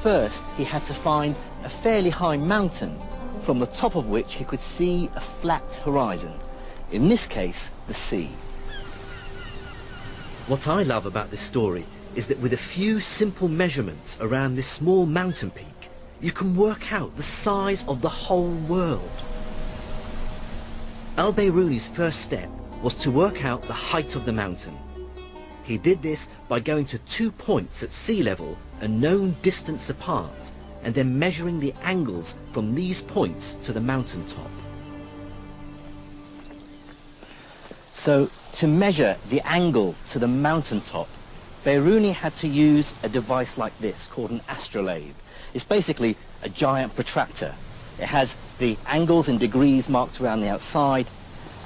first he had to find a fairly high mountain from the top of which he could see a flat horizon. In this case, the sea. What I love about this story is that with a few simple measurements around this small mountain peak, you can work out the size of the whole world. Al-Biruni's first step was to work out the height of the mountain. He did this by going to 2 points at sea level, a known distance apart, and then measuring the angles from these points to the mountain top. So, to measure the angle to the mountaintop, Biruni had to use a device like this called an astrolabe. It's basically a giant protractor. It has the angles in degrees marked around the outside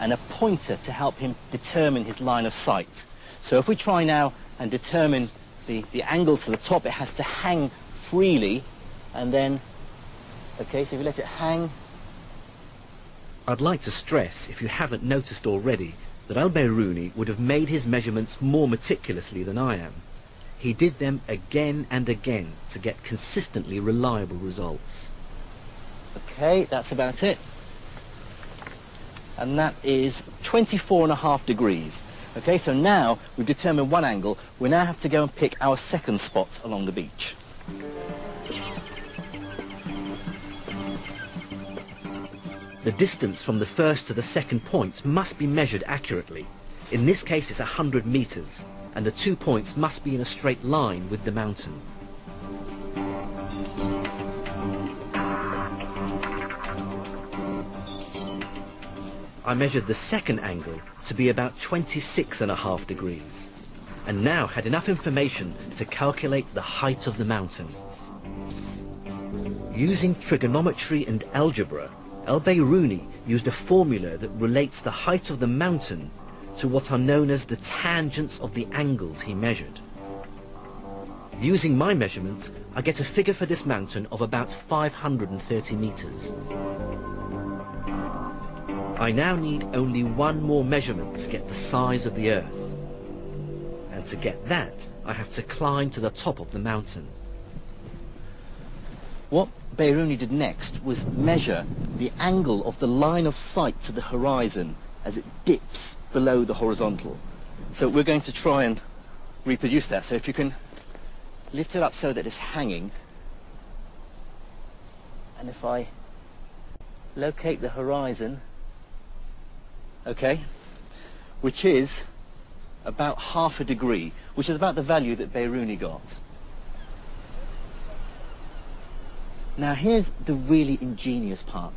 and a pointer to help him determine his line of sight. So if we try now and determine the angle to the top, it has to hang freely, and then, okay, so if you let it hang. I'd like to stress, if you haven't noticed already, that Al-Biruni would have made his measurements more meticulously than I am. He did them again and again to get consistently reliable results. Okay, that's about it. And that is 24.5 degrees. Okay, so now we've determined one angle. We now have to go and pick our second spot along the beach. The distance from the first to the second point must be measured accurately. In this case it's 100 meters, and the 2 points must be in a straight line with the mountain. I measured the second angle to be about 26.5 degrees, and now had enough information to calculate the height of the mountain. Using trigonometry and algebra, Al-Biruni used a formula that relates the height of the mountain to what are known as the tangents of the angles he measured. Using my measurements, I get a figure for this mountain of about 530 meters. I now need only one more measurement to get the size of the Earth. And to get that, I have to climb to the top of the mountain. What Biruni did next was measure the angle of the line of sight to the horizon as it dips below the horizontal. So we're going to try and reproduce that. So if you can lift it up so that it's hanging, and if I locate the horizon, okay, which is about 0.5 degree, which is about the value that Biruni got. Now here's the really ingenious part.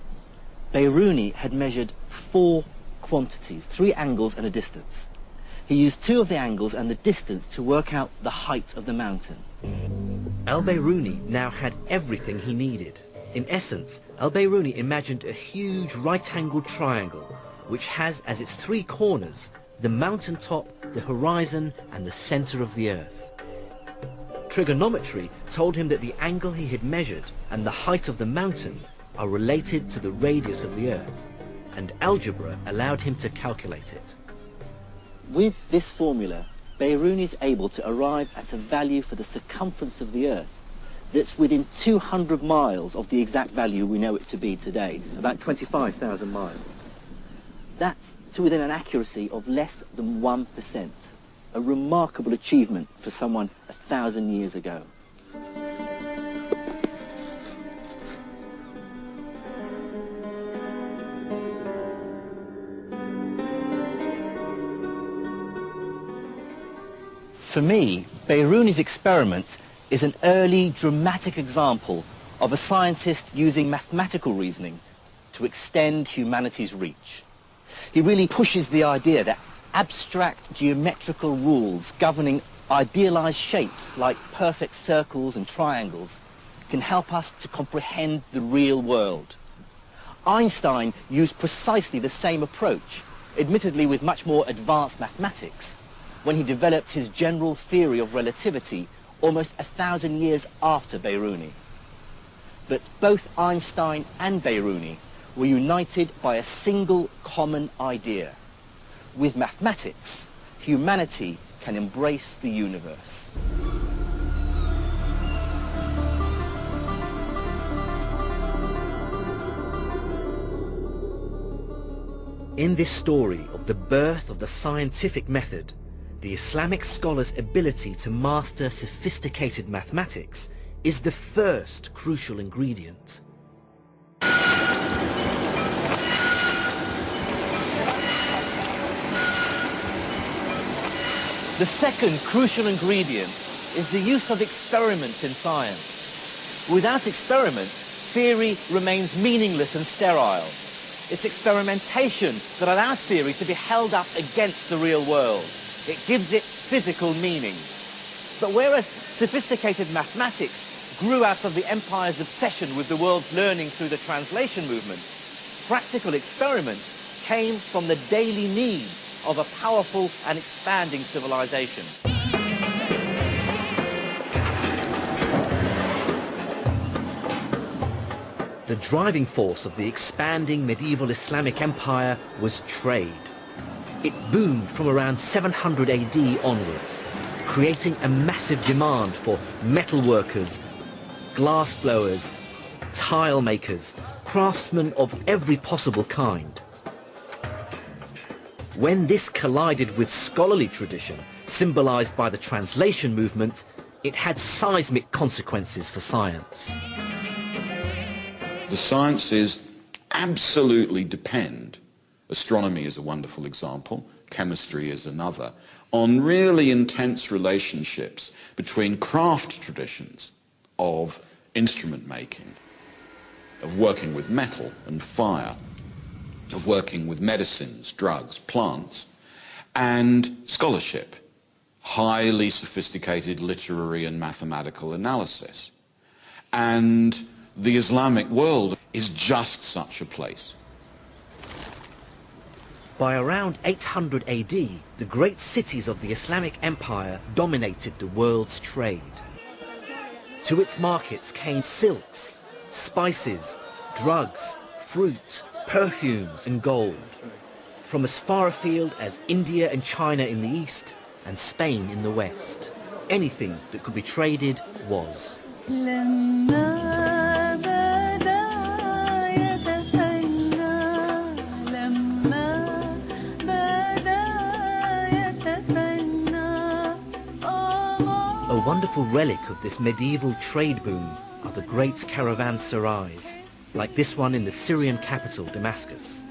Biruni had measured 4 quantities, 3 angles and a distance. He used 2 of the angles and the distance to work out the height of the mountain. Al-Biruni now had everything he needed. In essence, Al-Biruni imagined a huge right-angled triangle which has as its 3 corners the mountaintop, the horizon and the center of the Earth. Trigonometry told him that the angle he had measured and the height of the mountain are related to the radius of the Earth, and algebra allowed him to calculate it. With this formula, Biruni is able to arrive at a value for the circumference of the Earth that's within 200 miles of the exact value we know it to be today, about 25,000 miles. That's to within an accuracy of less than 1%. A remarkable achievement for someone 1,000 years ago. For me, Biruni's experiment is an early dramatic example of a scientist using mathematical reasoning to extend humanity's reach. He really pushes the idea that abstract geometrical rules governing idealized shapes like perfect circles and triangles can help us to comprehend the real world. Einstein used precisely the same approach, admittedly with much more advanced mathematics, when he developed his general theory of relativity almost 1,000 years after Biruni. But both Einstein and Biruni were united by a single common idea. With mathematics, humanity can embrace the universe. In this story of the birth of the scientific method, the Islamic scholar's ability to master sophisticated mathematics is the first crucial ingredient. The second crucial ingredient is the use of experiments in science. Without experiments, theory remains meaningless and sterile. It's experimentation that allows theory to be held up against the real world. It gives it physical meaning. But whereas sophisticated mathematics grew out of the empire's obsession with the world's learning through the translation movement, practical experiments came from the daily needs of a powerful and expanding civilization. The driving force of the expanding medieval Islamic empire was trade. It boomed from around 700 AD onwards, creating a massive demand for metal workers, glass blowers, tile makers, craftsmen of every possible kind. When this collided with scholarly tradition, symbolized by the translation movement, it had seismic consequences for science. The sciences absolutely depend, astronomy is a wonderful example, chemistry is another, on really intense relationships between craft traditions of instrument making, of working with metal and fire, of working with medicines, drugs, plants, and scholarship, highly sophisticated literary and mathematical analysis. And the Islamic world is just such a place. By around 800 AD, the great cities of the Islamic Empire dominated the world's trade. To its markets came silks, spices, drugs, fruit, perfumes and gold, from as far afield as India and China in the east and Spain in the west. Anything that could be traded was. A wonderful relic of this medieval trade boom are the great caravanserais, like this one in the Syrian capital, Damascus.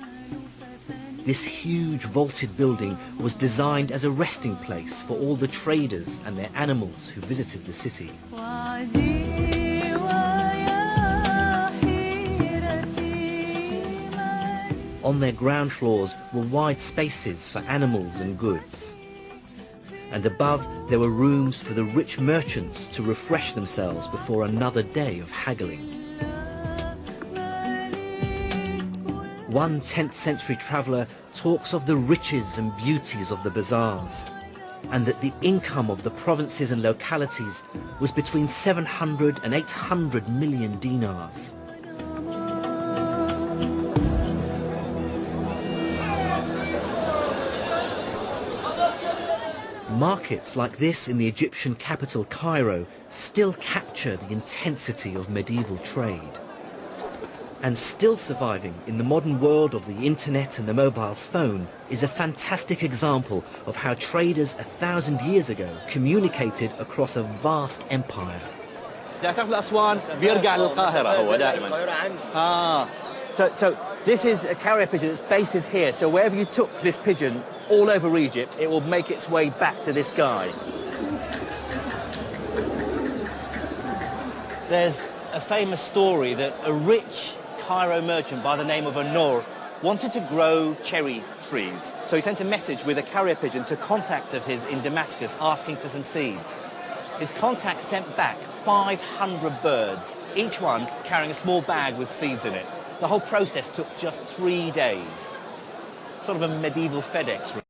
This huge vaulted building was designed as a resting place for all the traders and their animals who visited the city. On their ground floors were wide spaces for animals and goods. And above there were rooms for the rich merchants to refresh themselves before another day of haggling. One 10th century traveller talks of the riches and beauties of the bazaars, and that the income of the provinces and localities was between 700 and 800 million dinars. Markets like this in the Egyptian capital Cairo still capture the intensity of medieval trade. And still surviving in the modern world of the internet and the mobile phone is a fantastic example of how traders 1,000 years ago communicated across a vast empire. So this is a carrier pigeon, its base is here, so wherever you took this pigeon all over Egypt, it will make its way back to this guy. There's a famous story that a rich Cairo merchant by the name of Anur wanted to grow cherry trees. So he sent a message with a carrier pigeon to a contact of his in Damascus asking for some seeds. His contact sent back 500 birds, each one carrying a small bag with seeds in it. The whole process took just 3 days. Sort of a medieval FedEx.